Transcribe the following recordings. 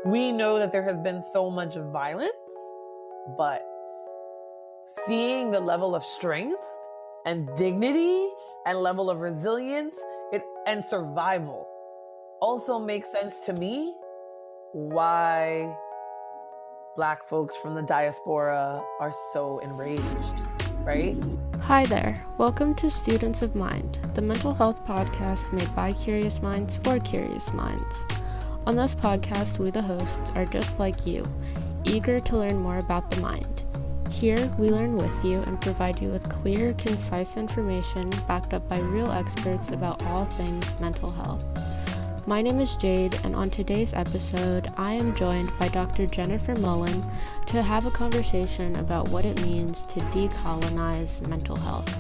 We know that there has been so much violence, but seeing the level of strength and dignity and level of resilience and survival also makes sense to me why Black folks from the diaspora are so enraged, right? Hi there. Welcome to Students of Mind, the mental health podcast made by curious minds for curious minds. On this podcast, we the hosts are just like you, eager to learn more about the mind. Here, we learn with you and provide you with clear, concise information backed up by real experts about all things mental health. My name is Jayde, and on today's episode, I am joined by Dr. Jennifer Mullan to have a conversation about what it means to decolonize mental health.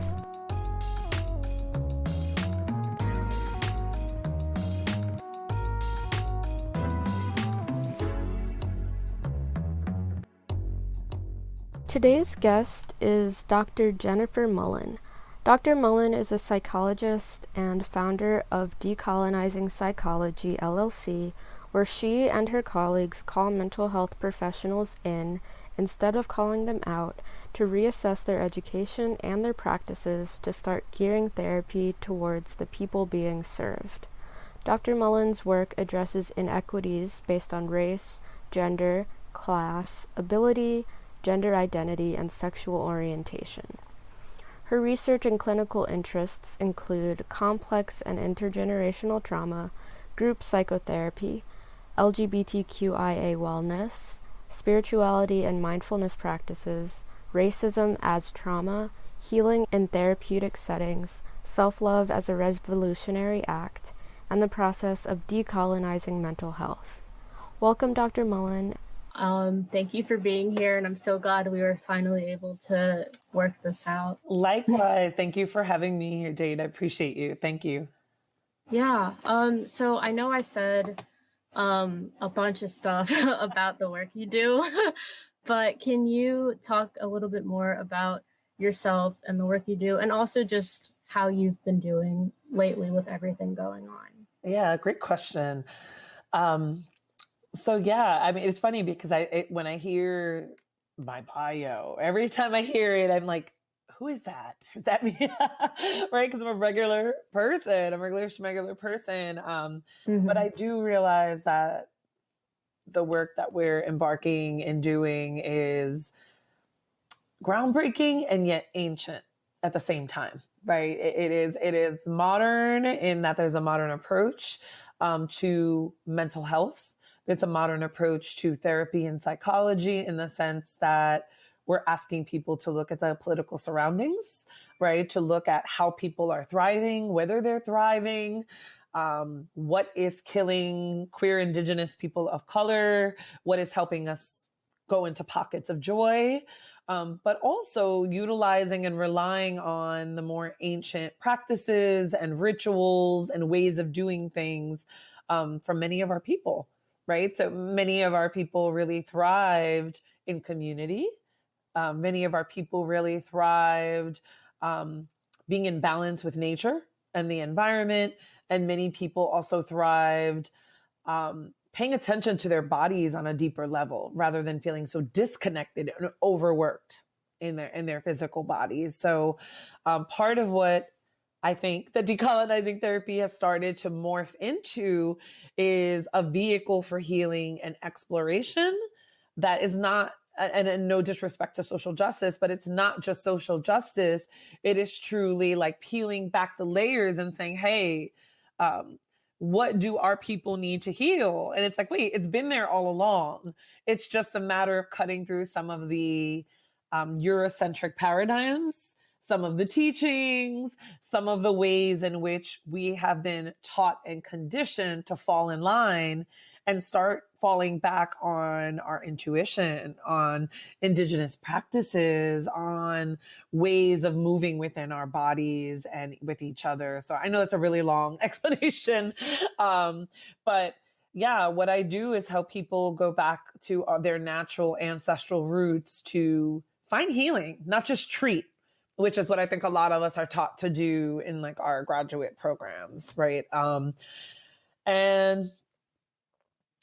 Today's guest is Dr. Jennifer Mullan. Dr. Mullan is a psychologist and founder of Decolonizing Psychology LLC, where she and her colleagues call mental health professionals in, instead of calling them out, to reassess their education and their practices to start gearing therapy towards the people being served. Dr. Mullan's work addresses inequities based on race, gender, class, ability, gender identity, and sexual orientation. Her research and clinical interests include complex and intergenerational trauma, group psychotherapy, LGBTQIA wellness, spirituality and mindfulness practices, racism as trauma, healing in therapeutic settings, self-love as a revolutionary act, and the process of decolonizing mental health. Welcome, Dr. Mullan. Thank you for being here, and I'm so glad we were finally able to work this out. Likewise, thank you for having me here, Jayde. I appreciate you. Thank you. Yeah, so I know I said a bunch of stuff about the work you do, but can you talk a little bit more about yourself and the work you do, and also just how you've been doing lately with everything going on? Yeah, great question. So yeah, I mean, it's funny because when I hear my bio, every time I hear it, I'm like, who is that? Is that me? Right? Because I'm a regular person. I'm a regular person. But I do realize that the work that we're embarking and doing is groundbreaking and yet ancient at the same time, right? It is modern in that there's a modern approach to mental health. It's a modern approach to therapy and psychology in the sense that we're asking people to look at the political surroundings, right? To look at how people are thriving, whether they're thriving, what is killing queer, indigenous people of color, what is helping us go into pockets of joy, but also utilizing and relying on the more ancient practices and rituals and ways of doing things from many of our people. Right? So many of our people really thrived in community. Many of our people really thrived being in balance with nature and the environment. And many people also thrived paying attention to their bodies on a deeper level rather than feeling so disconnected and overworked in their physical bodies. So part of what I think that decolonizing therapy has started to morph into is a vehicle for healing and exploration that is not, and no disrespect to social justice, but it's not just social justice. It is truly like peeling back the layers and saying, hey, what do our people need to heal? And it's like, wait, it's been there all along. It's just a matter of cutting through some of the Eurocentric paradigms, some of the teachings, some of the ways in which we have been taught and conditioned to fall in line and start falling back on our intuition, on indigenous practices, on ways of moving within our bodies and with each other. So I know it's a really long explanation, but yeah, what I do is help people go back to their natural ancestral roots to find healing, not just treat, which is what I think a lot of us are taught to do in like our graduate programs, right? And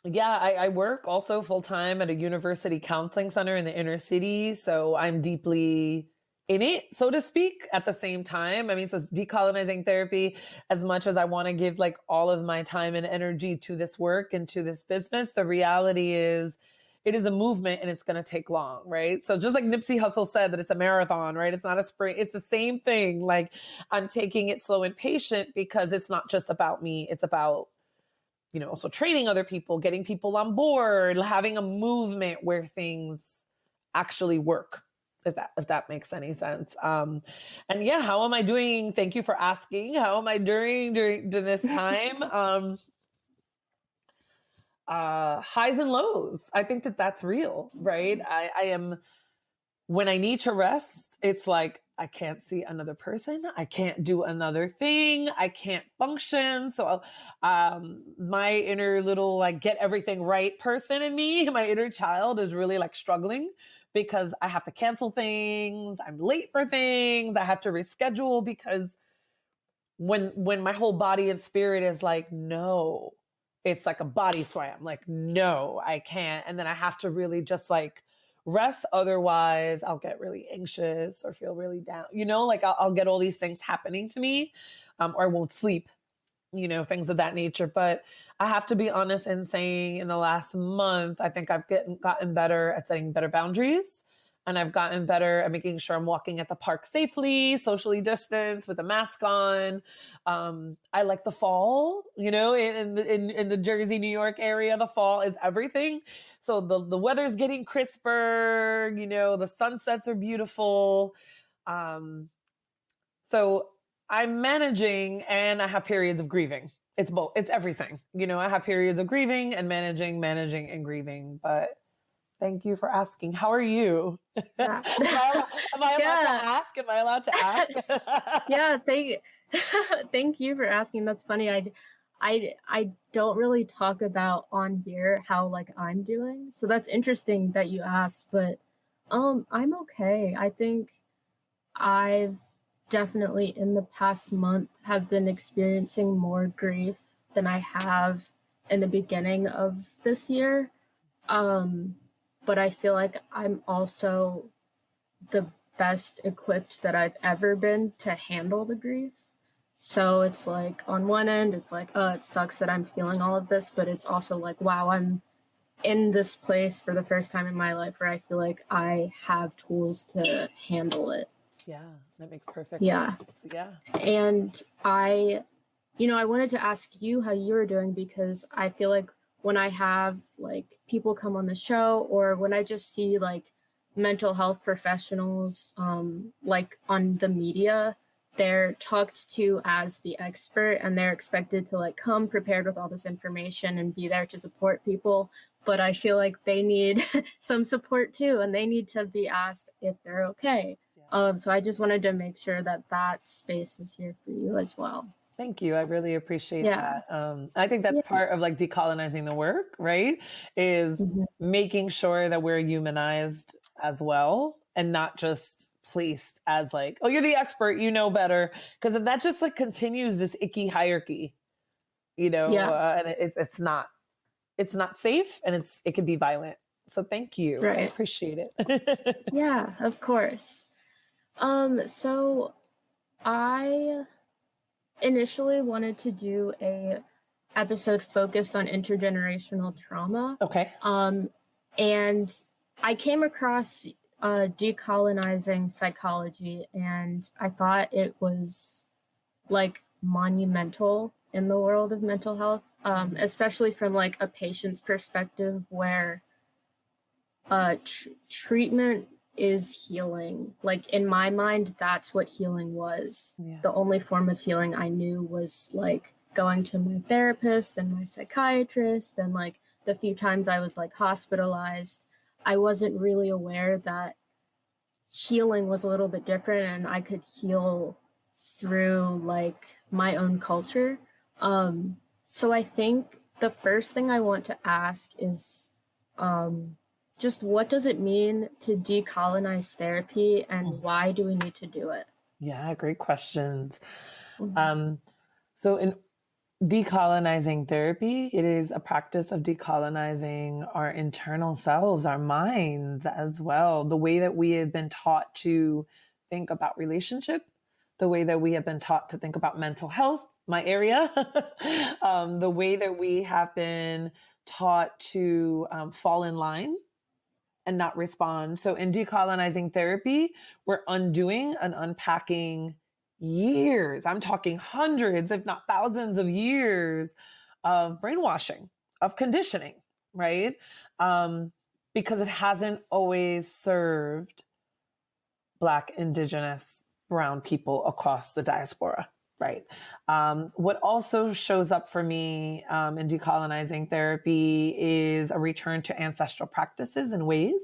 Yeah, I work also full time at a university counseling center in the inner city. So I'm deeply in it, so to speak, at the same time. I mean, so it's decolonizing therapy. As much as I want to give like all of my time and energy to this work and to this business, the reality is it is a movement and it's going to take long, right? So just like Nipsey Hussle said that it's a marathon, right? It's not a sprint. It's the same thing. Like I'm taking it slow and patient because it's not just about me. It's about, also training other people, getting people on board, having a movement where things actually work. If that makes any sense. And yeah, how am I doing? Thank you for asking. How am I doing during this time? Highs and lows. I think that's real, right? I am, when I need to rest, it's like, I can't see another person. I can't do another thing. I can't function. So, my inner little, like, get everything right person in me, my inner child is really like struggling because I have to cancel things. I'm late for things. I have to reschedule because when my whole body and spirit is like, no, it's like a body slam. Like, no, I can't. And then I have to really just like rest. Otherwise I'll get really anxious or feel really down, like I'll get all these things happening to me, or I won't sleep, things of that nature. But I have to be honest in saying in the last month, I think I've gotten better at setting better boundaries. And I've gotten better at making sure I'm walking at the park safely, socially distanced with a mask on. I like the fall, in the Jersey, New York area, the fall is everything. So the weather's getting crisper, the sunsets are beautiful. So I'm managing and I have periods of grieving. It's both. It's everything. I have periods of grieving and managing and grieving. But thank you for asking. How are you? Yeah. Am I allowed to ask? Am I allowed to ask? Yeah, thank you for asking. That's funny. I don't really talk about on here how like I'm doing. So that's interesting that you asked, but I'm okay. I think I've definitely in the past month have been experiencing more grief than I have in the beginning of this year. But I feel like I'm also the best equipped that I've ever been to handle the grief. So it's like on one end, it's like, oh, it sucks that I'm feeling all of this, but it's also like, wow, I'm in this place for the first time in my life where I feel like I have tools to handle it. Yeah, that makes perfect Yeah. sense. Yeah. And I wanted to ask you how you were doing because I feel like when I have like people come on the show or when I just see like mental health professionals like on the media, they're talked to as the expert and they're expected to like come prepared with all this information and be there to support people. But I feel like they need some support too, and they need to be asked if they're okay. So I just wanted to make sure that that space is here for you as well. Thank you. I really appreciate that. I think that's part of like decolonizing the work, right? Is making sure that we're humanized as well and not just placed as like, oh, you're the expert, you know better. Because that just like continues this icky hierarchy, and it's not safe and it can be violent. So thank you. Right. I appreciate it. Yeah, of course. So I initially wanted to do a episode focused on intergenerational trauma. Okay. And I came across decolonizing psychology, and I thought it was like monumental in the world of mental health, especially from like a patient's perspective, where treatment is healing. Like in my mind, that's what healing was. Yeah. The only form of healing I knew was like going to my therapist and my psychiatrist, and like the few times I was like hospitalized, I wasn't really aware that healing was a little bit different and I could heal through like my own culture. So I think the first thing I want to ask is just what does it mean to decolonize therapy and why do we need to do it? Yeah, great questions. So Decolonizing therapy, it is a practice of decolonizing our internal selves, our minds as well, the way that we have been taught to think about relationship, the way that we have been taught to think about mental health, my area, the way that we have been taught to fall in line and not respond. So in decolonizing therapy, we're undoing and unpacking years. I'm talking hundreds, if not thousands of years of brainwashing, of conditioning, right? Because it hasn't always served Black, Indigenous, Brown people across the diaspora, right? What also shows up for me in decolonizing therapy is a return to ancestral practices and ways,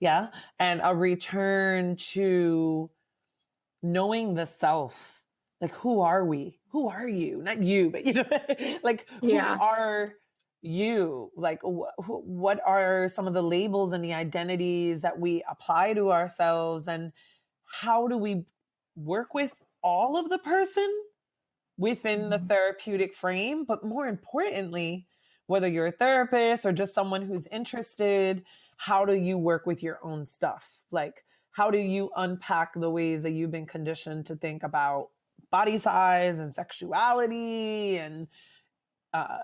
yeah, and a return to knowing the self. Like, who are we? Who are you? Not you, but like, who are you? Like, what are some of the labels and the identities that we apply to ourselves, and how do we work with all of the person within the therapeutic frame? But more importantly, whether you're a therapist or just someone who's interested, how do you work with your own stuff? Like, how do you unpack the ways that you've been conditioned to think about body size and sexuality and,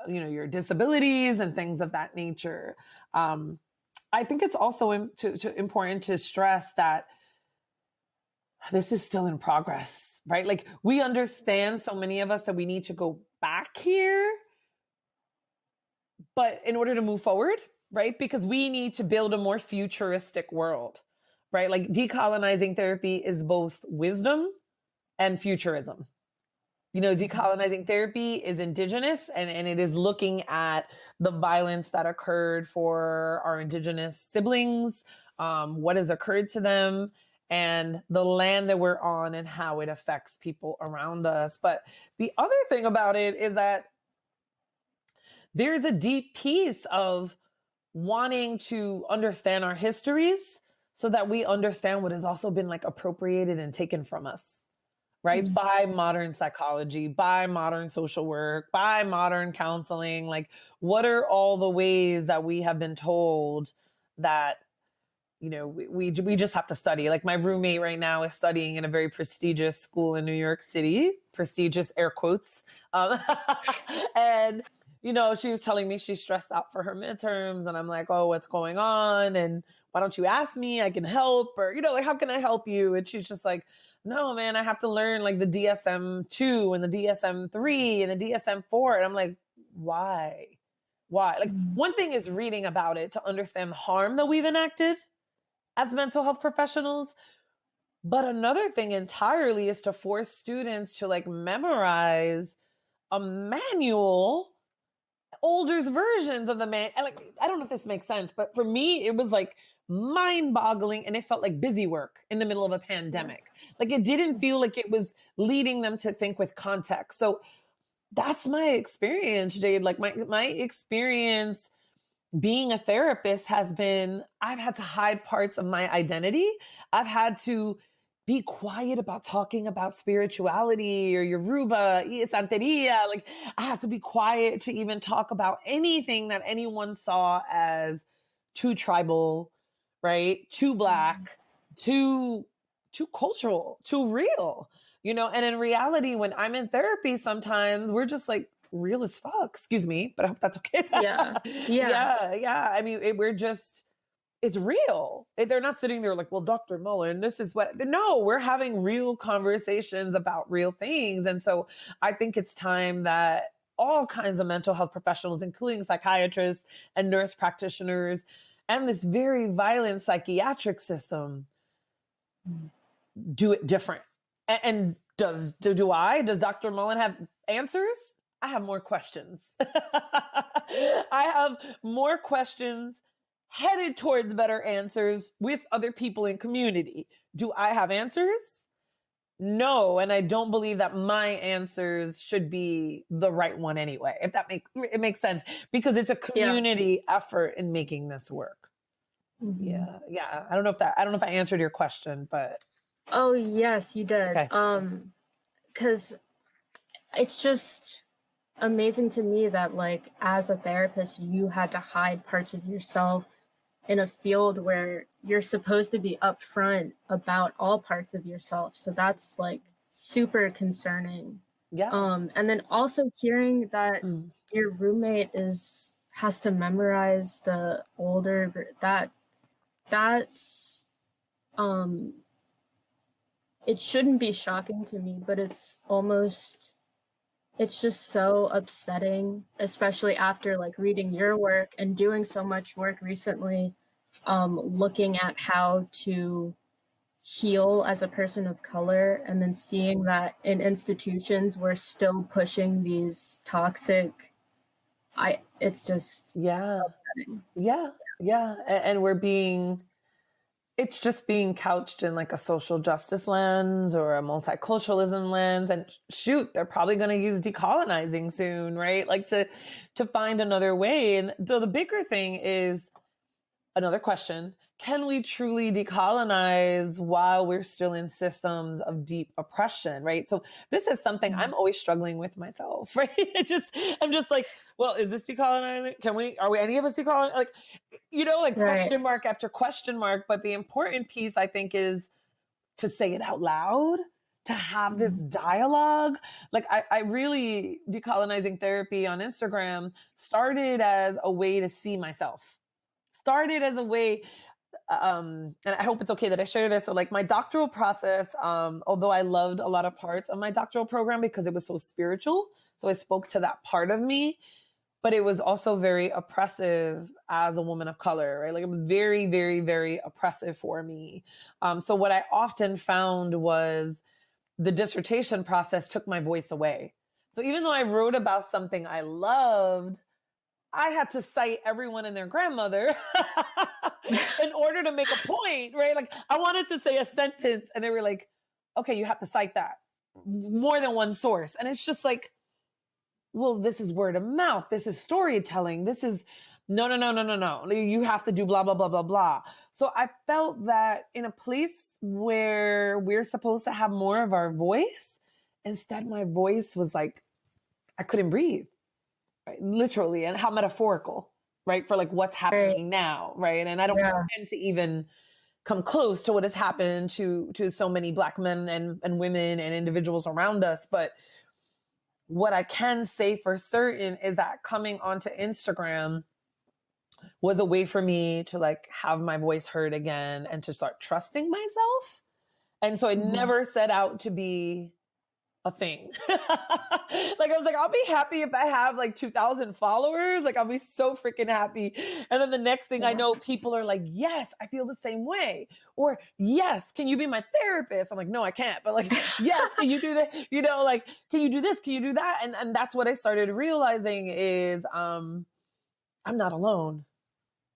your disabilities and things of that nature? I think it's also important to stress that this is still in progress, right? Like, we understand, so many of us, that we need to go back here, but in order to move forward, right? Because we need to build a more futuristic world, right? Like, decolonizing therapy is both wisdom and futurism. Decolonizing therapy is indigenous, and it is looking at the violence that occurred for our indigenous siblings, what has occurred to them, and the land that we're on and how it affects people around us. But the other thing about it is that there's a deep piece of wanting to understand our histories so that we understand what has also been like appropriated and taken from us, right? By modern psychology, by modern social work, by modern counseling. Like, what are all the ways that we have been told that, we just have to study? Like, my roommate right now is studying in a very prestigious school in New York City, prestigious air quotes. And she was telling me she's stressed out for her midterms, and I'm like, oh, what's going on? And why don't you ask me? I can help. Or, like, how can I help you? And she's just like, no, man, I have to learn like the DSM-2 and the DSM-3 and the DSM-4. And I'm like, why? Like, one thing is reading about it to understand the harm that we've enacted as mental health professionals. But another thing entirely is to force students to like memorize a manual, older versions of the man. And like, I don't know if this makes sense, but for me, it was like mind-boggling, and it felt like busy work in the middle of a pandemic. Like, it didn't feel like it was leading them to think with context. So that's my experience, Jayde. Like, my experience being a therapist has been, I've had to hide parts of my identity. I've had to be quiet about talking about spirituality or Yoruba, Santeria. Like, I had to be quiet to even talk about anything that anyone saw as too tribal, right? Too Black, too cultural, too real, And in reality, when I'm in therapy, sometimes we're just like real as fuck. Excuse me, but I hope that's okay. Yeah. I mean, it's real. They're not sitting there like, well, Dr. Mullan, this is what. No, we're having real conversations about real things. And so I think it's time that all kinds of mental health professionals, including psychiatrists and nurse practitioners, and this very violent psychiatric system, do it different. And does Dr. Mullan have answers? I have more questions. I have more questions headed towards better answers with other people in community. Do I have answers? No, and I don't believe that my answers should be the right one anyway, if it makes sense, because it's a community effort in making this work. Yeah. I don't know if I answered your question, but. Oh, yes, you did. Okay. 'Cause it's just, amazing to me that, like, as a therapist, you had to hide parts of yourself in a field where you're supposed to be upfront about all parts of yourself. So that's like super concerning. Yeah. And then also hearing that Mm. your roommate has to memorize the that's it shouldn't be shocking to me, but it's just so upsetting, especially after like reading your work and doing so much work recently, looking at how to heal as a person of color, and then seeing that in institutions we're still pushing these toxic, it's just Yeah. upsetting. Yeah. Yeah. And it's just being couched in like a social justice lens or a multiculturalism lens. And shoot, they're probably going to use decolonizing soon, right? Like to find another way. And so the bigger thing is another question. Can we truly decolonize while we're still in systems of deep oppression, right? So this is something I'm always struggling with myself, right? I'm just like, well, is this decolonizing? Are we any of us decolonizing? Like, like Right. question mark after question mark. But the important piece, I think, is to say it out loud, to have this dialogue. Like I really, Decolonizing Therapy on Instagram started as a way to see myself. Started as a way, and I hope it's okay that I share this. So like my doctoral process, although I loved a lot of parts of my doctoral program because it was so spiritual, so I spoke to that part of me, but it was also very oppressive as a woman of color, right? Like it was very, very, very oppressive for me. So what I often found was the dissertation process took my voice away. So even though I wrote about something I loved, I had to cite everyone and their grandmother in order to make a point, right? Like I wanted to say a sentence and they were like, okay, you have to cite that more than one source. And it's just like, well, this is word of mouth. This is storytelling. This is no. You have to do blah, blah, blah, blah, blah. So I felt that in a place where we're supposed to have more of our voice, instead my voice was like, I couldn't breathe. Right? Literally, and how metaphorical, right? For like what's happening now, right? And I don't intend to even come close to what has happened to so many Black men and women and individuals around us. But what I can say for certain is that coming onto Instagram was a way for me to like have my voice heard again and to start trusting myself. And so it never set out to be a thing. Like I was like, I'll be happy if I have like 2,000 followers. Like I'll be so freaking happy. And then the next thing I know, people are like, yes, I feel the same way. Or yes, can you be my therapist? I'm like, no, I can't. But like, yes, can you do that? Like, can you do this? Can you do that? And that's what I started realizing is I'm not alone.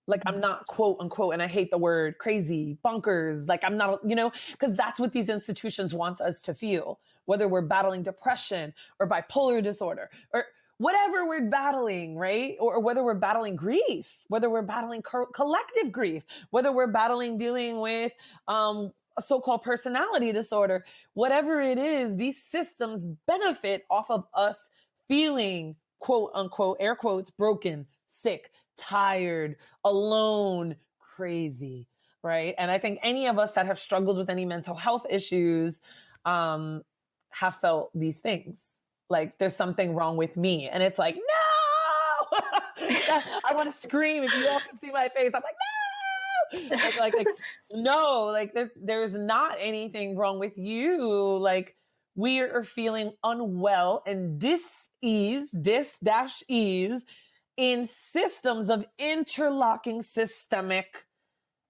Like I'm not quote unquote, and I hate the word crazy, bonkers. Like I'm not, because that's what these institutions want us to feel, whether we're battling depression or bipolar disorder or whatever we're battling, right? Or whether we're battling grief, whether we're battling collective grief, whether we're dealing with a so-called personality disorder, whatever it is, these systems benefit off of us feeling quote unquote, air quotes, broken, sick, tired, alone, crazy, right? And I think any of us that have struggled with any mental health issues have felt these things. Like there's something wrong with me. And it's like, no! I want to scream. If you all can see my face, I'm like, no! Like, no, like there's not anything wrong with you. Like we are feeling unwell and dis-ease in systems of interlocking systemic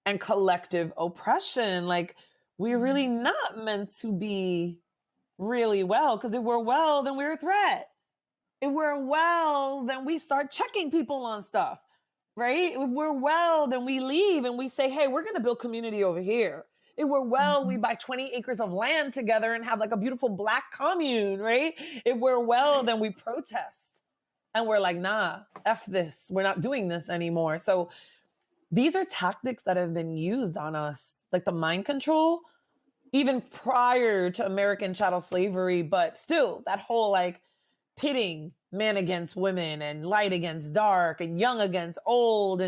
and collective oppression. Like we're really not meant to be really well, because if we're well, then we're a threat. If we're well, then we start checking people on stuff, right? If we're well, then we leave and we say, hey, we're going to build community over here. If we're well, we buy 20 acres of land together and have like a beautiful Black commune, right? If we're well, then we protest. And we're like, nah, F this. We're not doing this anymore. So these are tactics that have been used on us, like the mind control, even prior to American chattel slavery, but still that whole like pitting man against women and light against dark and young against old.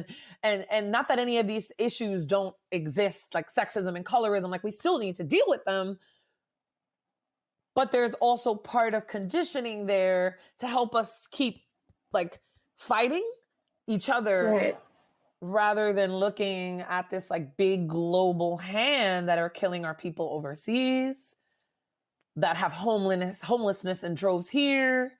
And not that any of these issues don't exist, like sexism and colorism, like we still need to deal with them. But there's also part of conditioning there to help us keep like fighting each other, Right. rather than looking at this like big global hand that are killing our people overseas, that have homelessness in droves here.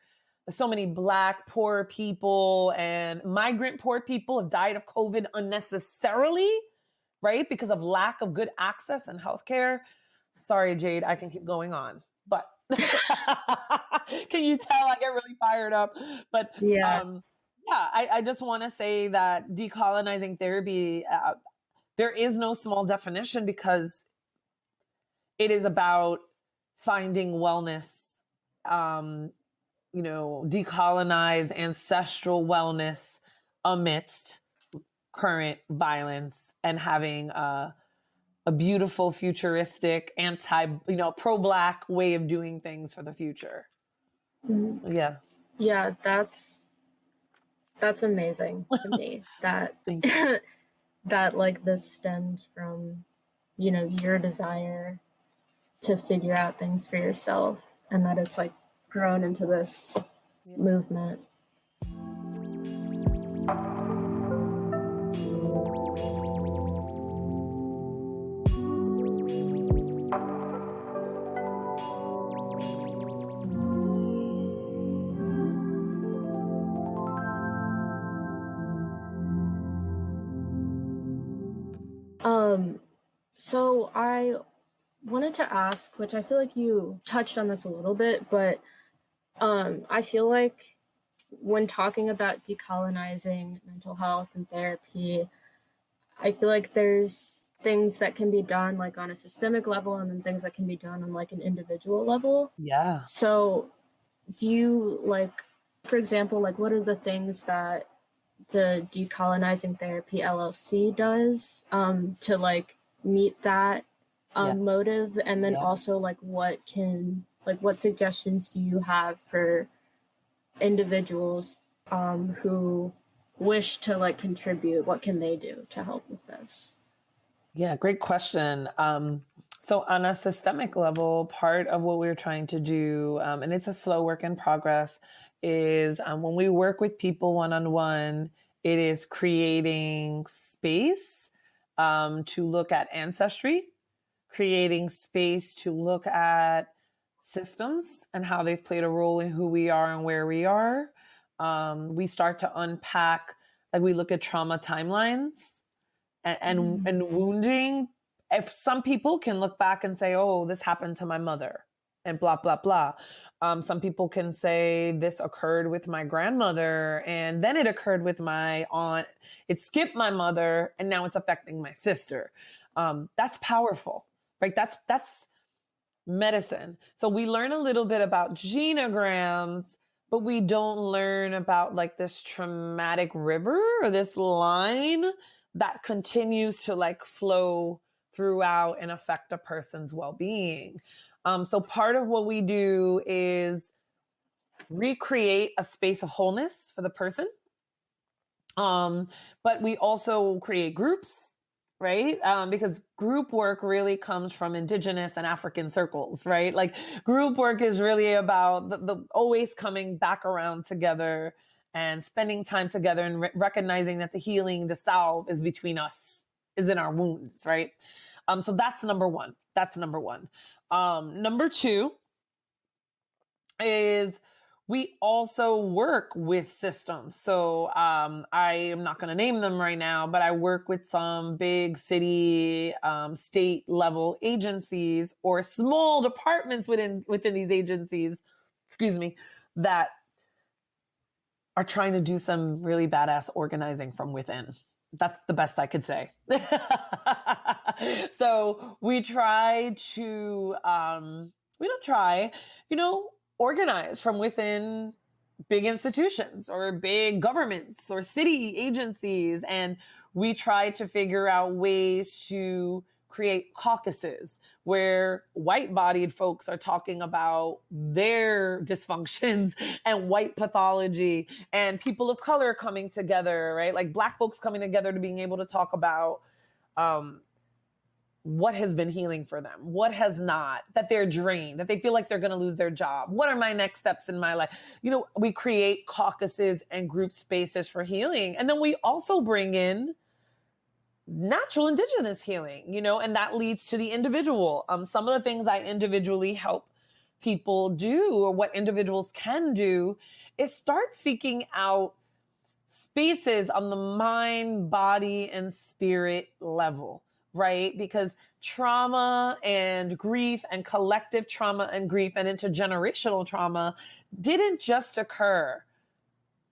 So many Black poor people and migrant poor people have died of COVID unnecessarily, right? Because of lack of good access and healthcare. Sorry, Jayde, I can keep going on, but can you tell I get really fired up? But Yeah. I just want to say that decolonizing therapy, there is no small definition, because it is about finding wellness, decolonize ancestral wellness amidst current violence, and having a beautiful, futuristic, pro-Black way of doing things for the future. Mhm. Yeah. Yeah, that's amazing to me that that like this stems from, your desire to figure out things for yourself, and that it's like grown into this movement. So I wanted to ask, which I feel like you touched on this a little bit, but I feel like when talking about decolonizing mental health and therapy, I feel like there's things that can be done like on a systemic level, and then things that can be done on like an individual level. Yeah. So do you like, for example, like what are the things that the Decolonizing Therapy LLC does to like meet that motive? And then also like what suggestions do you have for individuals who wish to like contribute? What can they do to help with this? Yeah, great question. So on a systemic level, part of what we're trying to do, and it's a slow work in progress, is when we work with people one-on-one, it is creating space to look at ancestry, creating space to look at systems and how they've played a role in who we are and where we are. We start to unpack, like we look at trauma timelines and wounding. If some people can look back and say, oh, this happened to my mother and blah, blah, blah. Some people can say this occurred with my grandmother and then it occurred with my aunt. It skipped my mother and now it's affecting my sister. That's powerful, right? That's medicine. So we learn a little bit about genograms, but we don't learn about like this traumatic river or this line that continues to like flow throughout and affect a person's well-being. So part of what we do is recreate a space of wholeness for the person. But we also create groups, right? Because group work really comes from Indigenous and African circles, right? Like group work is really about the always coming back around together and spending time together and recognizing that the healing, the salve is between us, is in our wounds, right? So that's number one. Number two is we also work with systems. So I am not going to name them right now, but I work with some big city, state level agencies or small departments within these agencies, that are trying to do some really badass organizing from within. That's the best I could say. So we try to, organize from within big institutions or big governments or city agencies. And we try to figure out ways to create caucuses where white-bodied folks are talking about their dysfunctions and white pathology, and people of color coming together, right? Like Black folks coming together to being able to talk about what has been healing for them, what has not, that they're drained, that they feel like they're going to lose their job. What are my next steps in my life? You know, we create caucuses and group spaces for healing. And then we also bring in natural indigenous healing, you know, and that leads to the individual. Some of the things I individually help people do, or what individuals can do, is start seeking out spaces on the mind, body, and spirit level, right? Because trauma and grief and collective trauma and grief and intergenerational trauma didn't just occur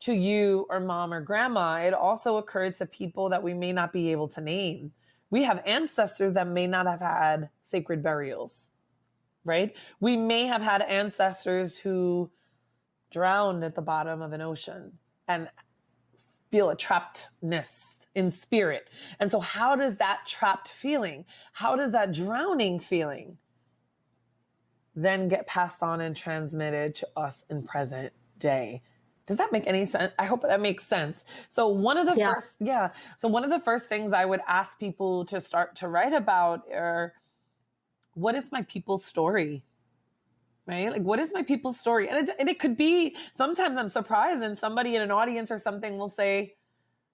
to you or mom or grandma. It also occurred to people that we may not be able to name. We have ancestors that may not have had sacred burials, right? We may have had ancestors who drowned at the bottom of an ocean and feel a trappedness in spirit. And so how does that trapped feeling, how does that drowning feeling then get passed on and transmitted to us in present day? Does that make any sense? I hope that makes sense. So one of the first things I would ask people to start to write about are, what is my people's story? Right? Like, what is my people's story? And it could be, sometimes I'm surprised and somebody in an audience or something will say,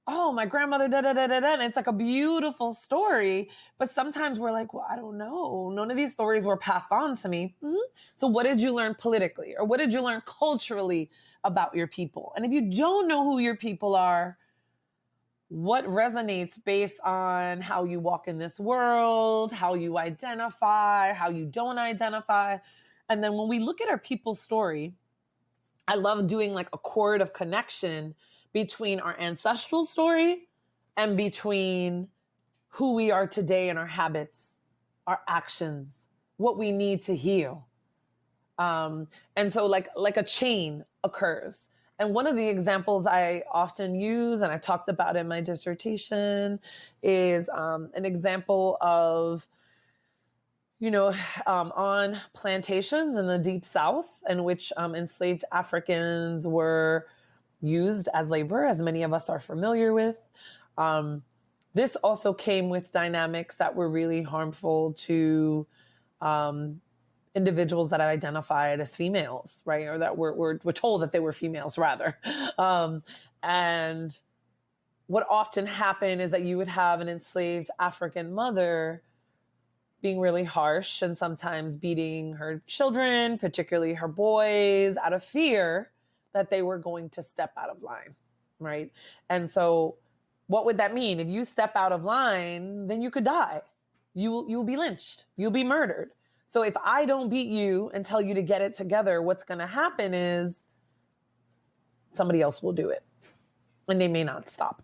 oh, my grandmother, da, da, da, da, da. And it's like a beautiful story. But sometimes we're like, well, I don't know. None of these stories were passed on to me. Mm-hmm. So what did you learn politically? Or what did you learn culturally about your people? And if you don't know who your people are, what resonates based on how you walk in this world, how you identify, how you don't identify. And then when we look at our people's story, I love doing like a chord of connection between our ancestral story and between who we are today and our habits, our actions, what we need to heal. And so like a chain occurs. And one of the examples I often use, and I talked about in my dissertation, is an example of, on plantations in the Deep South, in which enslaved Africans were used as labor, as many of us are familiar with. This also came with dynamics that were really harmful to individuals that identified as females, right? Or that were told that they were females, rather. And what often happened is that you would have an enslaved African mother being really harsh and sometimes beating her children, particularly her boys, out of fear that they were going to step out of line, right? And so what would that mean? If you step out of line, then you could die. You'll be lynched. You'll be murdered. So if I don't beat you and tell you to get it together, what's going to happen is somebody else will do it, and they may not stop.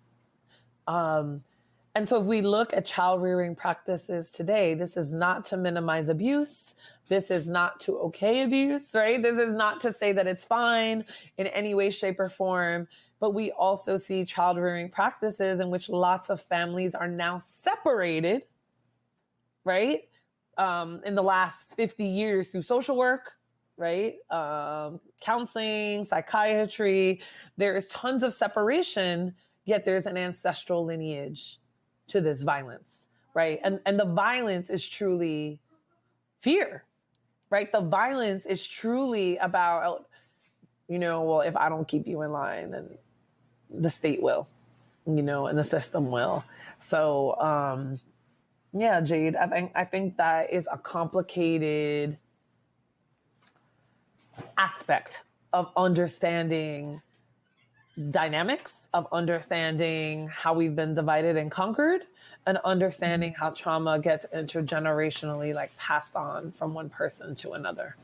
And so if we look at child rearing practices today, this is not to minimize abuse. This is not to okay abuse, right? This is not to say that it's fine in any way, shape, or form. But we also see child rearing practices in which lots of families are now separated, right? In the last 50 years through social work, right? Counseling, psychiatry. There is tons of separation, yet there's an ancestral lineage to this violence, right? And the violence is truly fear, right? The violence is truly about, well, if I don't keep you in line, then the state will, and the system will. So, yeah, Jayde, I think that is a complicated aspect of understanding dynamics, of understanding how we've been divided and conquered, and understanding how trauma gets intergenerationally passed on from one person to another.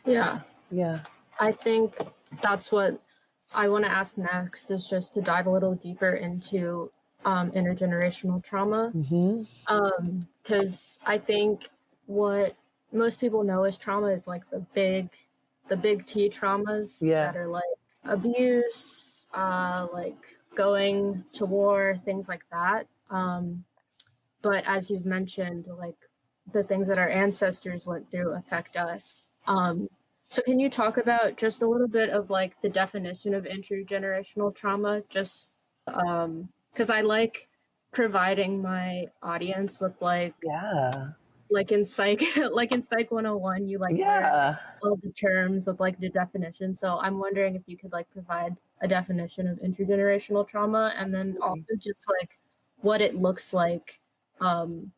Yeah. Yeah. I think that's what I want to ask next, is just to dive a little deeper into intergenerational trauma. Because I think what most people know as trauma is like the big T traumas that are like abuse, like going to war, things like that. but as you've mentioned, like the things that our ancestors went through affect us. So can you talk about just a little bit of like the definition of intergenerational trauma? Just because I like providing my audience with Yeah. like in psych like in psych 101 you like learn Yeah. all the terms with like the definition. So I'm wondering if you could like provide a definition of intergenerational trauma, and then also just like what it looks like um,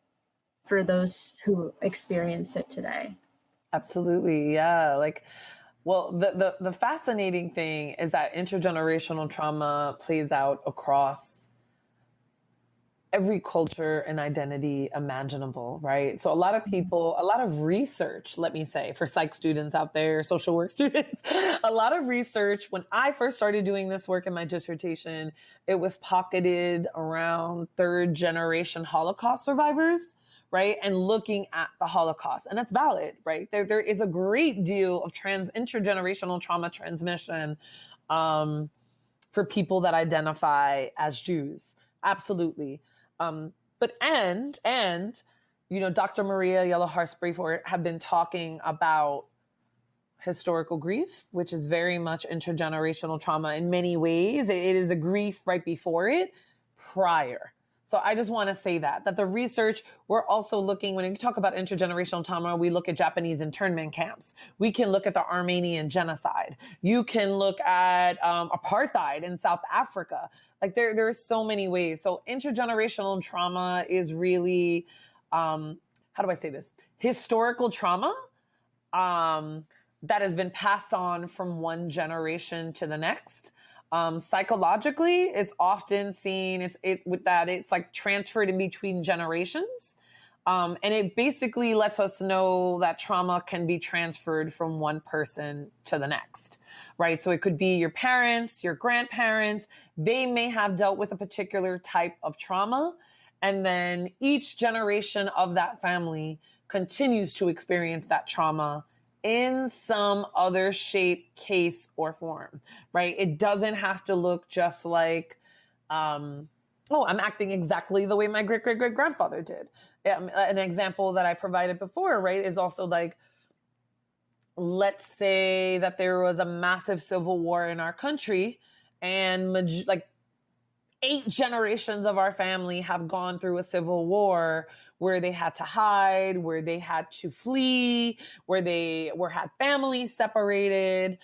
for those who experience it today. Absolutely. Yeah. Like, well, the fascinating thing is that intergenerational trauma plays out across every culture and identity imaginable, right? So a lot of people, a lot of research, let me say, for psych students out there, social work students, a lot of research. When I first started doing this work in my dissertation, it was pocketed around third generation Holocaust survivors, right? And looking at the Holocaust. And that's valid, right? There is a great deal of intergenerational trauma transmission for people that identify as Jews. Absolutely. But you know, Dr. Maria Yellow-Harsbrayford have been talking about historical grief, which is very much intergenerational trauma in many ways. It is a grief right before it, prior. So I just want to say that the research, we're also looking, when you talk about intergenerational trauma, we look at Japanese internment camps. We can look at the Armenian genocide. You can look at apartheid in South Africa. Like there are so many ways. So intergenerational trauma is really, how do I say this? Historical trauma that has been passed on from one generation to the next. Psychologically, it's often seen it's like transferred in between generations. And it basically lets us know that trauma can be transferred from one person to the next, right? So it could be your parents, your grandparents. They may have dealt with a particular type of trauma. And then each generation of that family continues to experience that trauma in some other shape, case, or form, right? It doesn't have to look just like, I'm acting exactly the way my great-great-great-grandfather did. An example that I provided before, right, is also like, let's say that there was a massive civil war in our country and like 8 generations of our family have gone through a civil war where they had to hide, where they had to flee, where they had families separated,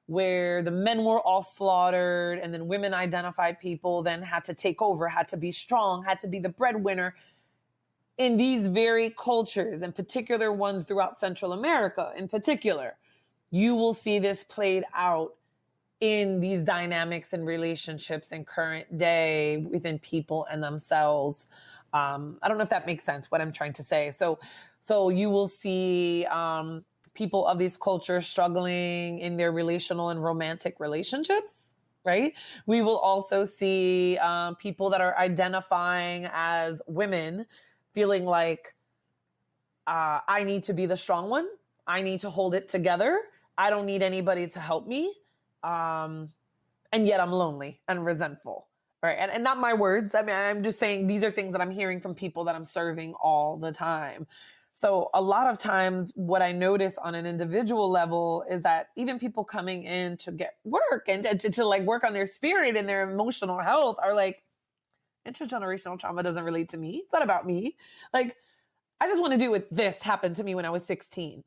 where the men were all slaughtered, and then women identified people then had to take over, had to be strong, had to be the breadwinner. In these very cultures, in particular ones throughout Central America in particular, you will see this played out in these dynamics and relationships in current day within people and themselves. I don't know if that makes sense, what I'm trying to say. So you will see people of these cultures struggling in their relational and romantic relationships, right? We will also see people that are identifying as women feeling like, I need to be the strong one. I need to hold it together. I don't need anybody to help me. And yet I'm lonely and resentful, right? And not my words. I mean, I'm just saying these are things that I'm hearing from people that I'm serving all the time. So a lot of times what I notice on an individual level is that even people coming in to get work and to like work on their spirit and their emotional health are like, intergenerational trauma doesn't relate to me. It's not about me. Like, I just want to do what this happened to me when I was 16.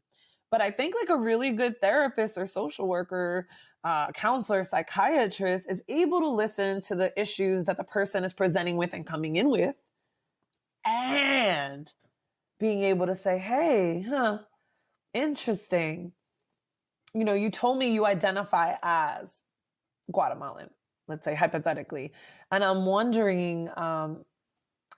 But I think like a really good therapist or social worker, counselor, psychiatrist is able to listen to the issues that the person is presenting with and coming in with, and being able to say, hey, interesting. You know, you told me you identify as Guatemalan, let's say hypothetically. And I'm wondering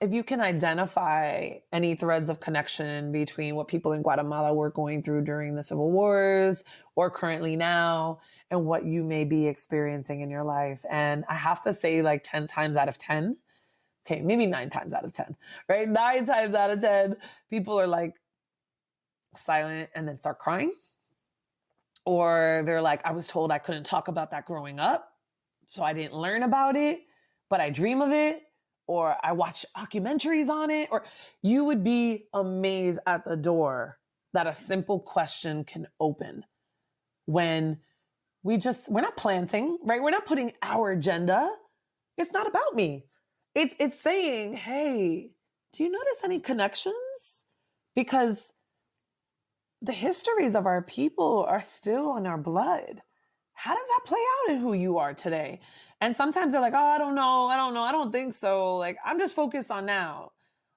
if you can identify any threads of connection between what people in Guatemala were going through during the civil wars or currently now and what you may be experiencing in your life. And I have to say, like 10 times out of 10, okay, maybe 9 times out of 10, right? 9 times out of 10, people are like silent and then start crying. Or they're like, I was told I couldn't talk about that growing up, so I didn't learn about it, but I dream of it. or I watch documentaries on it, or you would be amazed at the door that a simple question can open when we're not planting, right? We're not putting our agenda. It's not about me. It's saying, hey, do you notice any connections? Because the histories of our people are still in our blood. How does that play out in who you are today? And sometimes they're like, oh, I don't know. I don't think so. Like, I'm just focused on now.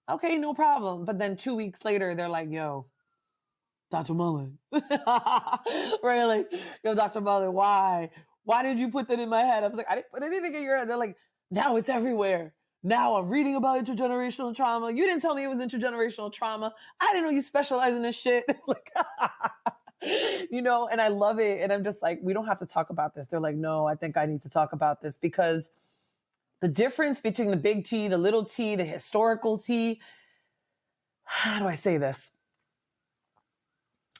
Okay, no problem. But then 2 weeks later, they're like, yo, Dr. Mullan. Right? Like, yo, Dr. Mullan, why? Why did you put that in my head? I was like, I didn't put anything in your head. They're like, now it's everywhere. Now I'm reading about intergenerational trauma. You didn't tell me it was intergenerational trauma. I didn't know you specialize in this shit. Like, and I love it. And I'm just like, we don't have to talk about this. They're like, no, I think I need to talk about this, because the difference between the big T, the little T, the historical T, how do I say this?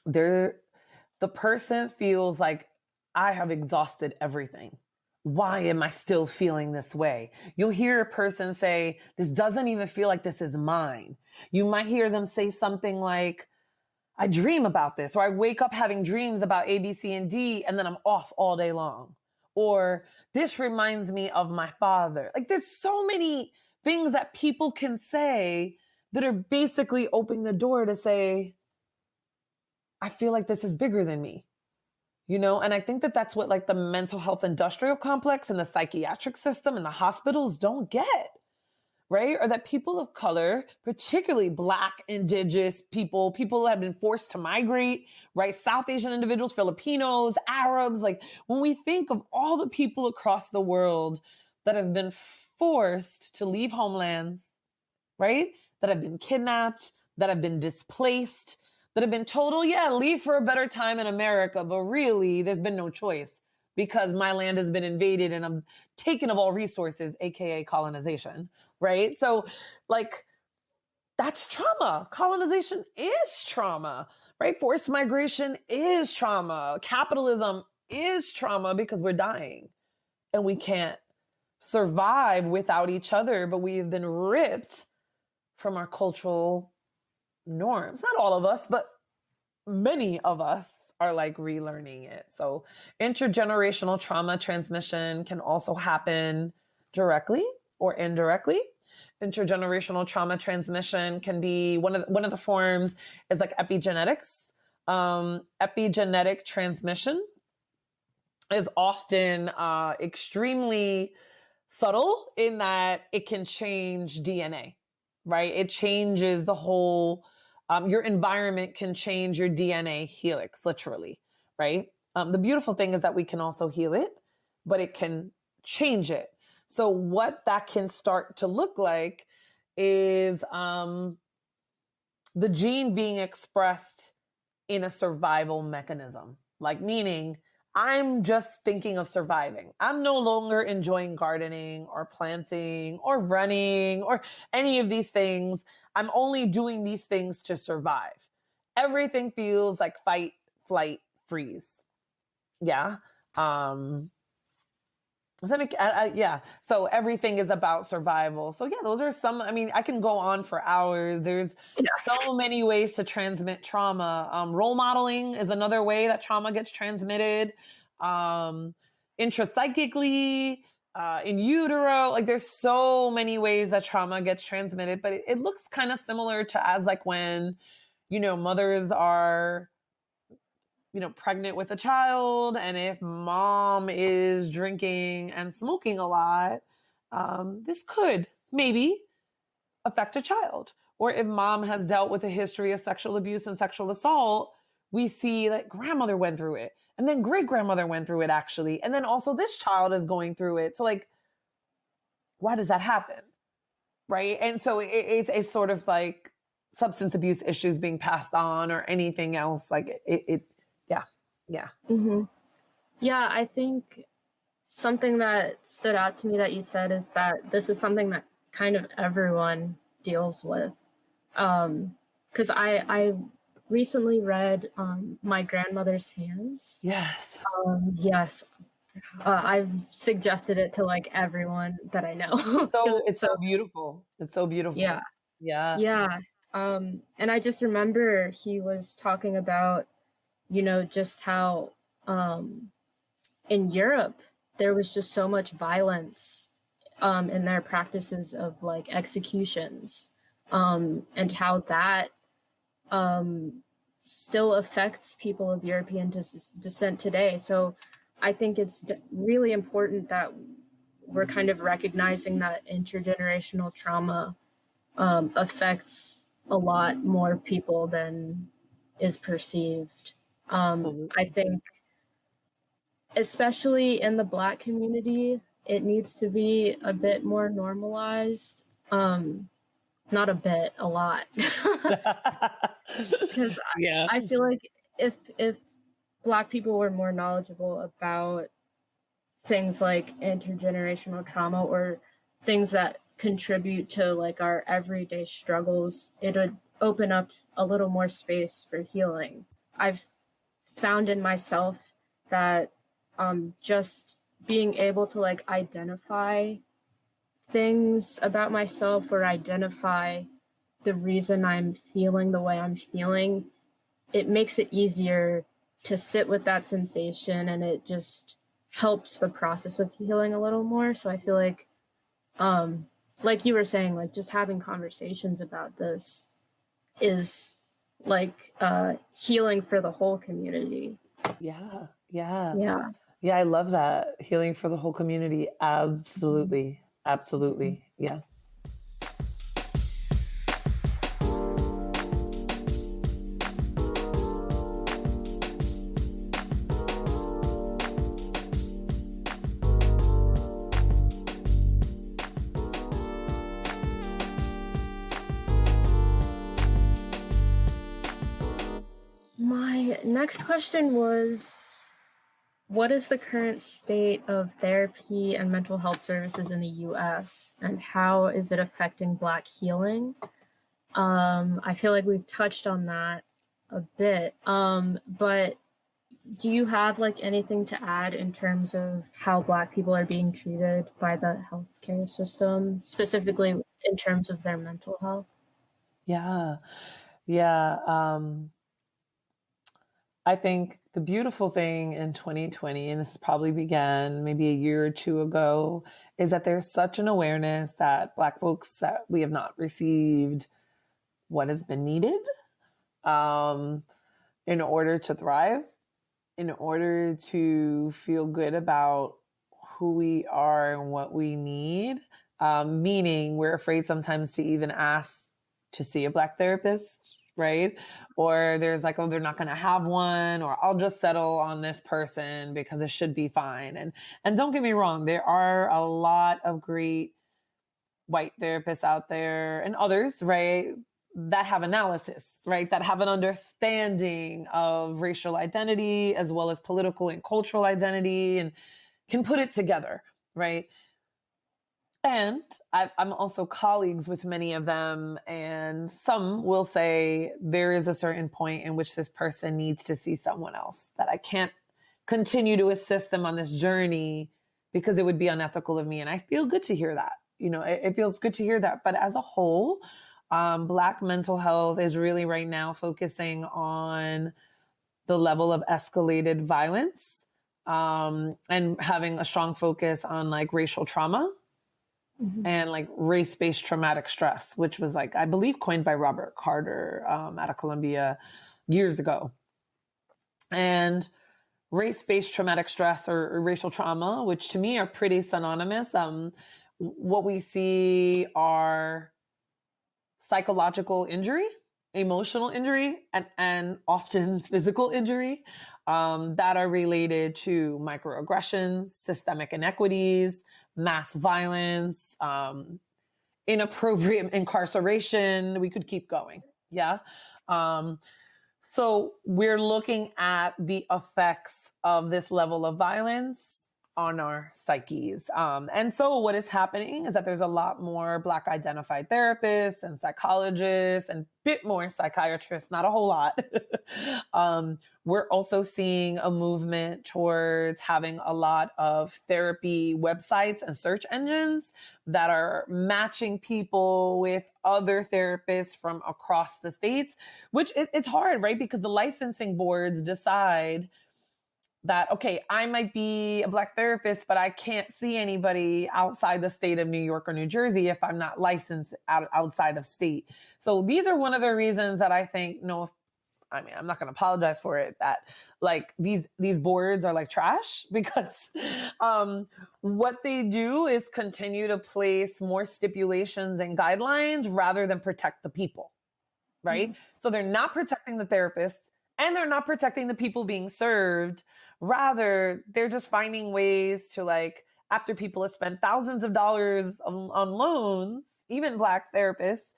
The person feels like, I have exhausted everything. Why am I still feeling this way? You'll hear a person say, this doesn't even feel like this is mine. You might hear them say something like, I dream about this, or I wake up having dreams about A, B, C, and D, and then I'm off all day long. Or this reminds me of my father. Like, there's so many things that people can say that are basically opening the door to say, I feel like this is bigger than me. And I think that that's what like the mental health industrial complex and the psychiatric system and the hospitals don't get, right? Or that people of color, particularly Black, Indigenous people who have been forced to migrate, right? South Asian individuals, Filipinos, Arabs, like when we think of all the people across the world that have been forced to leave homelands, right? That have been kidnapped, that have been displaced, that have been told, oh yeah, leave for a better time in America. But really, there's been no choice because my land has been invaded and I'm taken of all resources, AKA colonization, right? So like, that's trauma. Colonization is trauma, right? Forced migration is trauma. Capitalism is trauma because we're dying and we can't survive without each other, but we have been ripped from our cultural norms. Not all of us, but many of us are like relearning it. So intergenerational trauma transmission can also happen directly or indirectly. Intergenerational trauma transmission can be one of the forms is like epigenetics. Epigenetic transmission is often extremely subtle in that it can change DNA. Right? It changes the whole, your environment can change your DNA helix, literally, right? The beautiful thing is that we can also heal it, but it can change it. So what that can start to look like is the gene being expressed in a survival mechanism, like meaning I'm just thinking of surviving. I'm no longer enjoying gardening or planting or running or any of these things. I'm only doing these things to survive. Everything feels like fight, flight, freeze. Yeah. Does that make, yeah. So everything is about survival. So yeah, those are some, I can go on for hours. There's so many ways to transmit trauma. Role modeling is another way that trauma gets transmitted. Intrapsychically, in utero, like there's so many ways that trauma gets transmitted, but it looks kind of similar to as like when, mothers are, pregnant with a child, and if mom is drinking and smoking a lot, this could maybe affect a child. Or if mom has dealt with a history of sexual abuse and sexual assault, we see that grandmother went through it, and then great grandmother went through it actually, and then also this child is going through it. So like, why does that happen? Right? And so it's sort of like substance abuse issues being passed on or anything else. Like yeah. Mm-hmm. Yeah, I think something that stood out to me that you said is that this is something that kind of everyone deals with. Because I recently read My Grandmother's Hands. Yes. Yes, I've suggested it to like everyone that I know. So It's it's so beautiful. It's so yeah, beautiful. Yeah. yeah. And I just remember he was talking about, just how in Europe there was just so much violence in their practices of like executions, and how that still affects people of European descent today. So I think it's really important that we're kind of recognizing that intergenerational trauma affects a lot more people than is perceived. I Absolutely. think, especially in the Black community, it needs to be a bit more normalized. Not a bit, a lot. Because Yeah. I feel like if Black people were more knowledgeable about things like intergenerational trauma or things that contribute to like our everyday struggles, it would open up a little more space for healing. I've found in myself that just being able to like identify things about myself or identify the reason I'm feeling the way I'm feeling, it makes it easier to sit with that sensation, and it just helps the process of healing a little more. So I feel like you were saying, like just having conversations about this is like healing for the whole community. Yeah. Yeah. Yeah. Yeah. I love that. Healing for the whole community. Absolutely. Absolutely. Yeah. My next question was, what is the current state of therapy and mental health services in the US, and how is it affecting Black healing? I feel like we've touched on that a bit. But do you have like anything to add in terms of how Black people are being treated by the healthcare system, specifically in terms of their mental health? Yeah. Yeah. I think the beautiful thing in 2020, and this probably began maybe a year or two ago, is that there's such an awareness that Black folks, that we have not received what has been needed um, in order to thrive, in order to feel good about who we are and what we need. Meaning, we're afraid sometimes to even ask to see a Black therapist, right? Or there's like, oh, they're not going to have one, or I'll just settle on this person because it should be fine. And don't get me wrong, there are a lot of great white therapists out there and others, right, that have analysis, right, that have an understanding of racial identity as well as political and cultural identity and can put it together, right? And I'm also colleagues with many of them, and some will say there is a certain point in which this person needs to see someone else, that I can't continue to assist them on this journey because it would be unethical of me. And I feel good to hear that. It feels good to hear that. But as a whole, Black mental health is really right now focusing on the level of escalated violence, and having a strong focus on like racial trauma and like race-based traumatic stress, which was like, I believe, coined by Robert Carter out of Columbia years ago. And race-based traumatic stress or racial trauma, which to me are pretty synonymous. What we see are psychological injury, emotional injury, and often physical injury that are related to microaggressions, systemic inequities, mass violence, inappropriate incarceration. We could keep going. Yeah. So we're looking at the effects of this level of violence on our psyches. And so what is happening is that there's a lot more Black identified therapists and psychologists and a bit more psychiatrists, not a whole lot. We're also seeing a movement towards having a lot of therapy websites and search engines that are matching people with other therapists from across the states, which it's hard, right? Because the licensing boards decide that, okay, I might be a Black therapist, but I can't see anybody outside the state of New York or New Jersey if I'm not licensed outside of state. So these are one of the reasons that I think, I'm not going to apologize for it, that like these boards are like trash, because what they do is continue to place more stipulations and guidelines rather than protect the people, right? Mm-hmm. So they're not protecting the therapists and they're not protecting the people being served. Rather, they're just finding ways to, like, after people have spent thousands of dollars on loans, even Black therapists,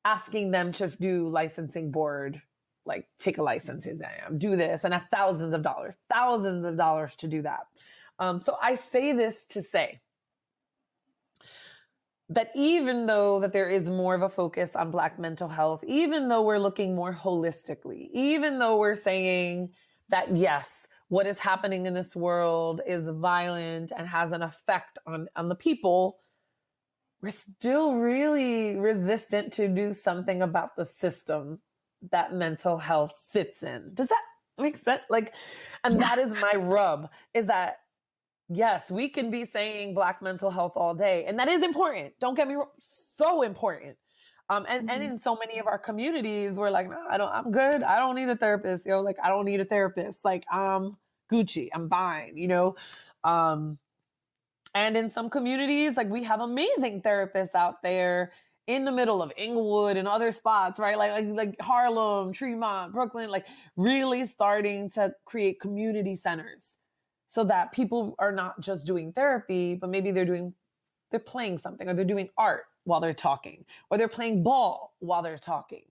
asking them to do licensing board, like take a license exam, do this, and that's thousands of dollars to do that. So I say this to say that even though that there is more of a focus on Black mental health, even though we're looking more holistically, even though we're saying that, yes, what is happening in this world is violent and has an effect on the people, we're still really resistant to do something about the system that mental health sits in. Does that make sense? Like, and that is my rub, is that, yes, we can be saying Black mental health all day, and that is important. Don't get me wrong, so important. And in so many of our communities, we're like, no, I'm good. I don't need a therapist. Like, I don't need a therapist. Like, I'm Gucci, I'm fine, and in some communities, like, we have amazing therapists out there in the middle of Inglewood and other spots, right? Like Harlem, Tremont, Brooklyn, like really starting to create community centers so that people are not just doing therapy, but maybe they're playing something, or they're doing art while they're talking, or they're playing ball while they're talking,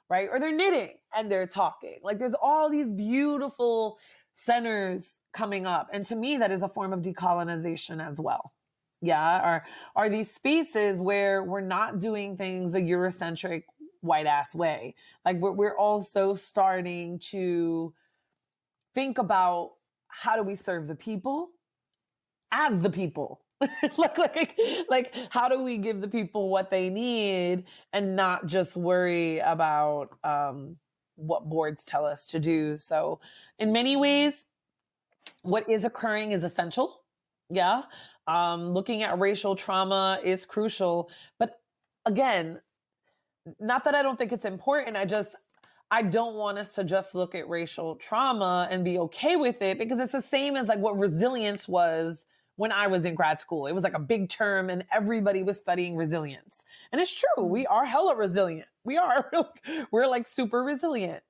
right? Or they're knitting and they're talking. Like, there's all these beautiful centers coming up. And to me, that is a form of decolonization as well. Yeah. Are these spaces where we're not doing things the Eurocentric white ass way. Like, we're also starting to think about, how do we serve the people as the people? like how do we give the people what they need and not just worry about what boards tell us to do? So in many ways, what is occurring is essential. Yeah. Looking at racial trauma is crucial. But again, not that I don't think it's important. I don't want us to just look at racial trauma and be okay with it, because it's the same as like what resilience was when I was in grad school. It was like a big term and everybody was studying resilience. And it's true. We are hella resilient. We are. We're like super resilient.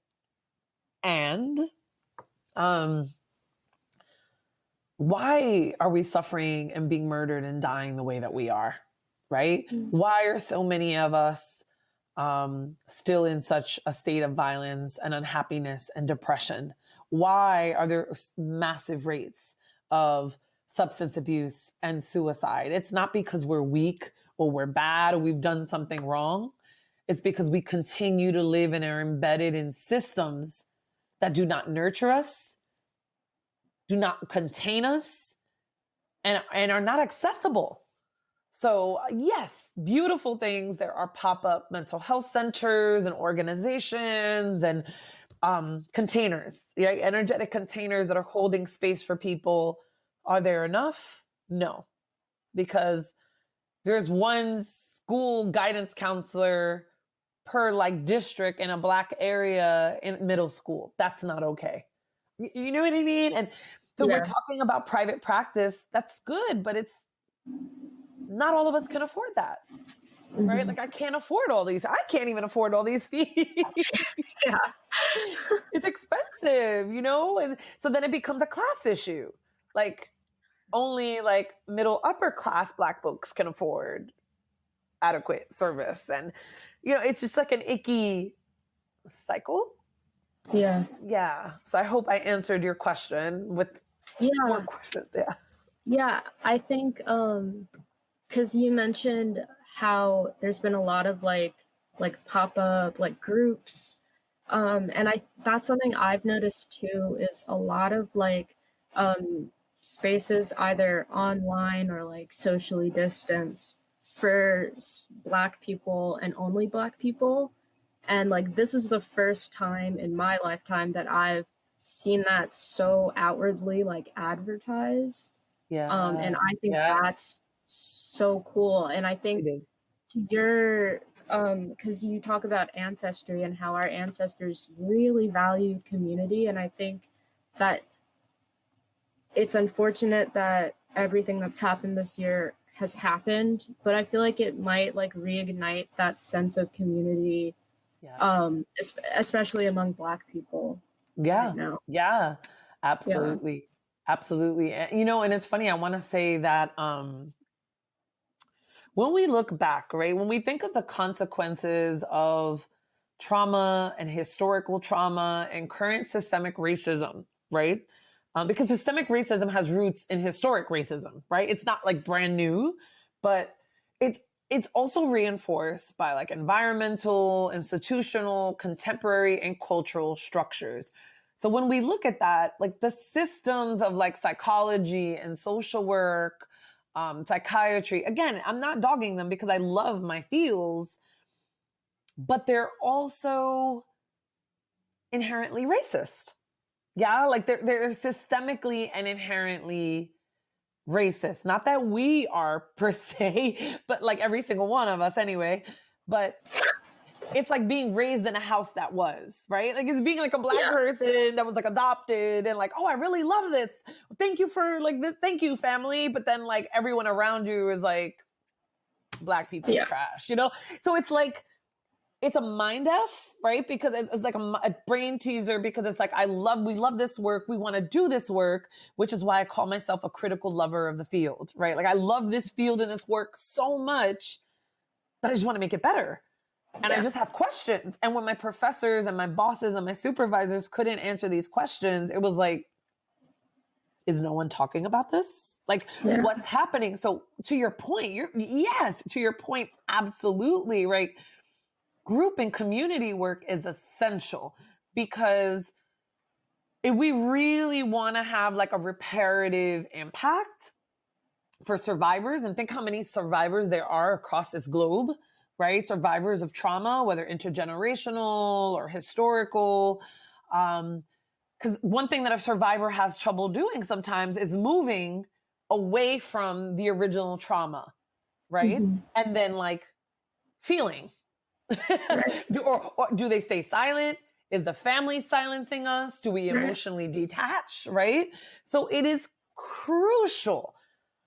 And why are we suffering and being murdered and dying the way that we are, right? Why are so many of us still in such a state of violence and unhappiness and depression? Why are there massive rates of substance abuse and suicide? It's not because we're weak or we're bad or we've done something wrong. It's because we continue to live and are embedded in systems that do not nurture us, do not contain us, and are not accessible. So yes, beautiful things. There are pop-up mental health centers and organizations and containers, right? Energetic containers that are holding space for people. Are there enough? No, because there's one school guidance counselor per like district in a Black area in middle school. That's not okay. You know what I mean? And so we're talking about private practice. That's good, but it's not all of us can afford that, right? Like, I can't afford all these. I can't even afford all these fees. Yeah. It's expensive, And so then it becomes a class issue. Like, only like middle upper class Black folks can afford adequate service. And, it's just like an icky cycle. Yeah. Yeah. So I hope I answered your question with more questions. Yeah. Yeah, I think because you mentioned how there's been a lot of like pop-up like groups, and I that's something I've noticed too is a lot of like spaces either online or like socially distanced for Black people and only Black people. And like this is the first time in my lifetime that I've seen that so outwardly like advertised. Yeah. And I think Yeah. that's so cool. And I It think is. to your because you talk about ancestry and how our ancestors really valued community, and I think that it's unfortunate that everything that's happened this year has happened, but I feel like it might like reignite that sense of community, Yeah. especially among Black people right Yeah. now. Yeah. Yeah. Absolutely. Absolutely. And, and it's funny, I want to say that when we look back, right, when we think of the consequences of trauma and historical trauma and current systemic racism, right? Because systemic racism has roots in historic racism, right? It's not like brand new, but it's it's also reinforced by like environmental, institutional, contemporary, and cultural structures. So when we look at that, like the systems of like psychology and social work, psychiatry, again, I'm not dogging them because I love my fields, but they're also inherently racist. Yeah, like they're systemically and inherently racist. Not that we are per se, but like every single one of us anyway. But it's like being raised in a house that was, right? Like it's being like a Black Yeah. person that was like adopted and like, oh, I really love this. Thank you for like this. Thank you, family. But then like everyone around you is like, Black people are Yeah. trash, So it's like, it's a mind F, right? Because it's like a brain teaser because it's like, we love this work. We want to do this work, which is why I call myself a critical lover of the field, right? Like I love this field and this work so much that I just want to make it better. And I Yeah. just have questions. And when my professors and my bosses and my supervisors couldn't answer these questions, it was like, is no one talking about this? Like Yeah. what's happening? So to your point, to your point, absolutely, right? Group and community work is essential because if we really want to have like a reparative impact for survivors, and think how many survivors there are across this globe, right? Survivors of trauma, whether intergenerational or historical. Because one thing that a survivor has trouble doing sometimes is moving away from the original trauma, right? Mm-hmm. And then like feeling. Right. or do they stay silent? Is the family silencing us? Do we Right. emotionally detach? Right? So it is crucial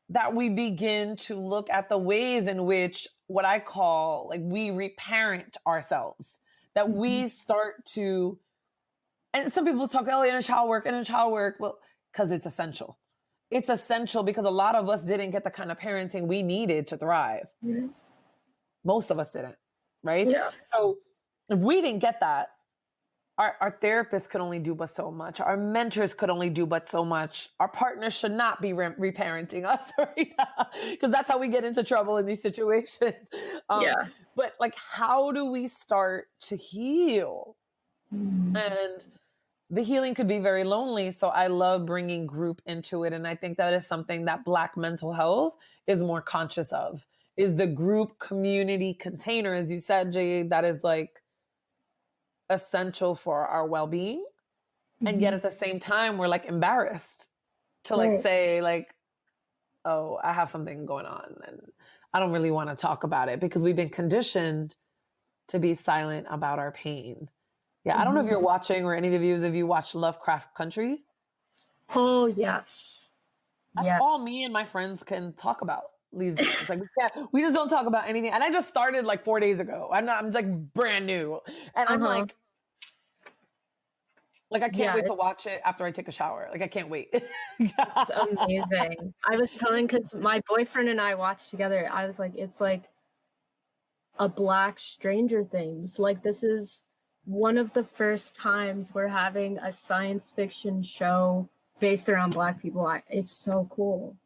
that we begin to look at the ways in which what I call like we reparent ourselves, that Mm-hmm. we start to, and some people talk, oh, inner child work. Well, because it's essential. It's essential because a lot of us didn't get the kind of parenting we needed to thrive. Mm-hmm. Most of us didn't. Right? Yeah. So if we didn't get that, our therapists could only do but so much. Our mentors could only do but so much. Our partners should not be reparenting us, right? Because that's how we get into trouble in these situations. Yeah. But like, how do we start to heal? Mm-hmm. And the healing could be very lonely. So I love bringing group into it. And I think that is something that Black mental health is more conscious of, is the group community container, as you said, Jayde, that is like essential for our well-being. Mm-hmm. And yet at the same time, we're like embarrassed to like say like, oh, I have something going on and I don't really want to talk about it because we've been conditioned to be silent about our pain. Yeah, I don't know if you're watching or any of you, if you watch Lovecraft Country. Oh, yes. That's all me and my friends can talk about these days. Like we just don't talk about anything. And I just started like 4 days ago. I'm like brand new. And I'm like I can't wait to watch it after I take a shower. Like I can't wait. It's amazing. I was telling, because my boyfriend and I watched together, I was like, it's like a Black Stranger Things. Like this is one of the first times we're having a science fiction show based around Black people. It's so cool.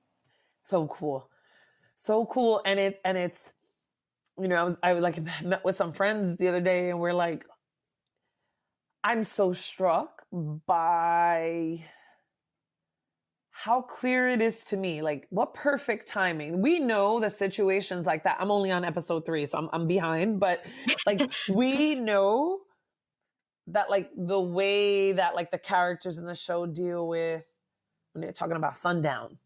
So cool. So cool. And it's, you know, I was like met with some friends the other day and we're like, I'm so struck by how clear it is to me. Like, what perfect timing. We know the situations like that. I'm only on episode 3, so I'm behind, but like, we know that like the way that like the characters in the show deal with when they're talking about sundown,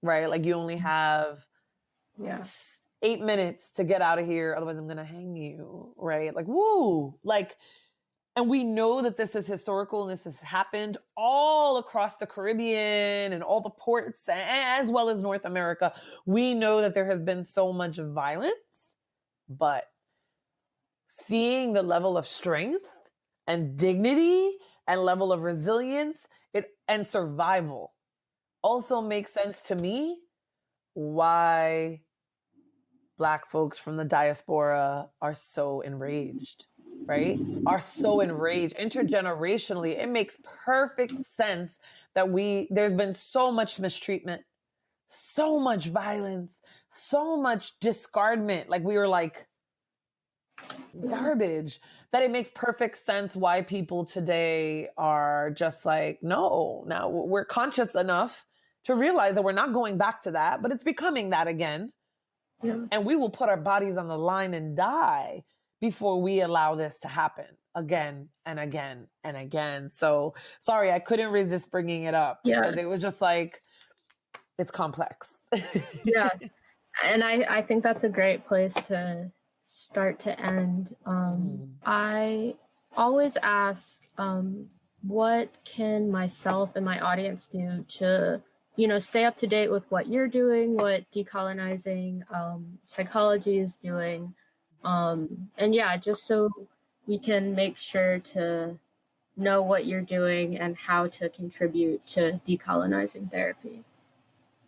right? Like, you only have 8 minutes to get out of here. Otherwise I'm going to hang you. Right. Like, woo, like, and we know that this is historical and this has happened all across the Caribbean and all the ports as well as North America. We know that there has been so much violence, but seeing the level of strength and dignity and level of resilience and survival also makes sense to me why Black folks from the diaspora are so enraged, right? Are so enraged intergenerationally. It makes perfect sense that there's been so much mistreatment, so much violence, so much discardment. Like, we were like garbage, that it makes perfect sense why people today are just like, no, now we're conscious enough to realize that we're not going back to that, but it's becoming that again. Yeah. And we will put our bodies on the line and die before we allow this to happen again and again and again. So sorry, I couldn't resist bringing it up because it was just like, it's complex. Yeah. And I think that's a great place to start to end. I always ask, what can myself and my audience do to, you know, stay up to date with what you're doing, what decolonizing psychology is doing. And yeah, just so we can make sure to know what you're doing and how to contribute to decolonizing therapy.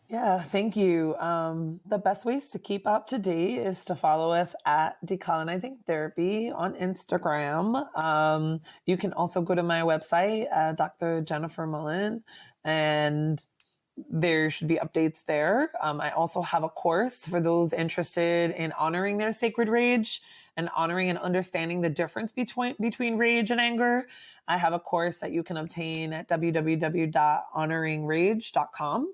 Yeah, thank you. The best ways to keep up to date is to follow us at Decolonizing Therapy on Instagram. You can also go to my website, Dr. Jennifer Mullan, and there should be updates there. I also have a course for those interested in honoring their sacred rage and honoring and understanding the difference between rage and anger. I have a course that you can obtain at www.honoringrage.com.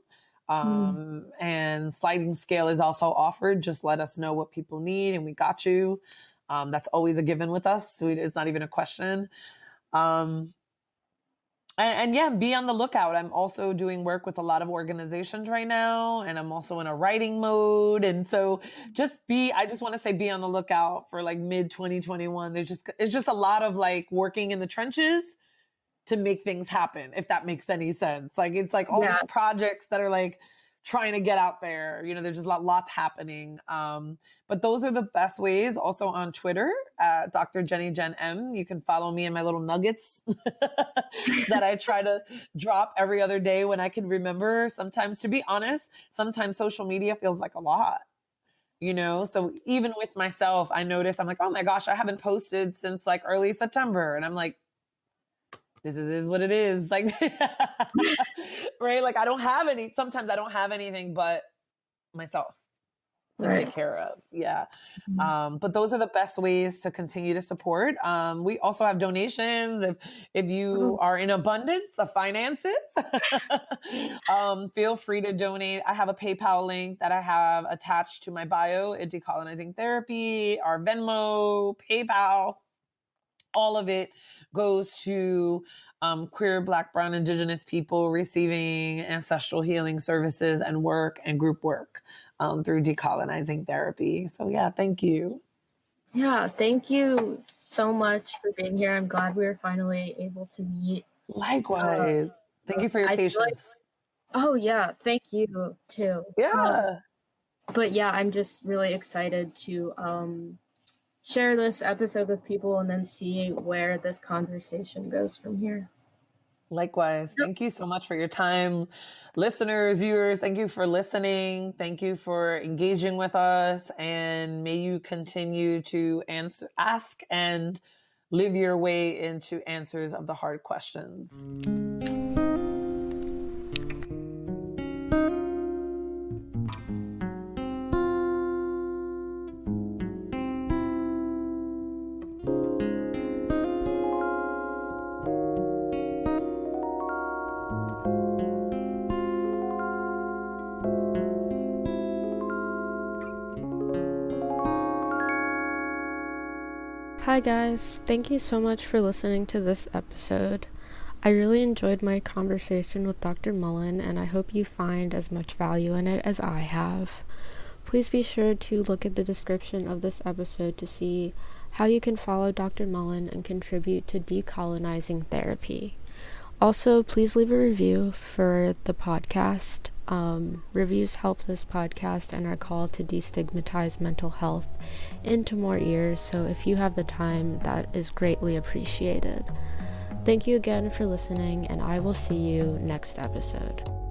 And sliding scale is also offered. Just let us know what people need and we got you. That's always a given with us. So it's not even a question. And yeah, be on the lookout. I'm also doing work with a lot of organizations right now, and I'm also in a writing mode. And so I just want to say, be on the lookout for like mid 2021. It's just a lot of like working in the trenches to make things happen, if that makes any sense. Like, it's like all these projects that are like trying to get out there, you know, there's just lots happening. But those are the best ways. Also on Twitter, Dr. Jenny Jen M. You can follow me in my little nuggets that I try to drop every other day when I can remember. Sometimes, to be honest, sometimes social media feels like a lot. You know, so even with myself, I notice I'm like, oh my gosh, I haven't posted since like early September. And I'm like, this is what it is. Like, right? Like, sometimes I don't have anything but myself to take care of. Yeah. But those are the best ways to continue to support. We also have donations. If you are in abundance of finances, feel free to donate. I have a PayPal link that I have attached to my bio at Decolonizing Therapy, our Venmo, PayPal. All of it goes to queer, Black, brown, Indigenous people receiving ancestral healing services and work and group work through Decolonizing Therapy. So yeah, thank you. Yeah, thank you so much for being here. I'm glad we were finally able to meet. Likewise. Thank you for your patience. Oh yeah, thank you too. Yeah. But yeah, I'm just really excited to share this episode with people and then see where this conversation goes from here. Likewise. Thank you so much for your time. Listeners, viewers, thank you for listening. Thank you for engaging with us. And may you continue to ask and live your way into answers of the hard questions. Hi guys, thank you so much for listening to this episode. I really enjoyed my conversation with Dr. Mullan, and I hope you find as much value in it as I have. Please be sure to look at the description of this episode to see how you can follow Dr. Mullan and contribute to decolonizing therapy. Also, please leave a review for the podcast. Reviews help this podcast and our call to destigmatize mental health into more ears, so if you have the time, that is greatly appreciated. Thank you again for listening, and I will see you next episode.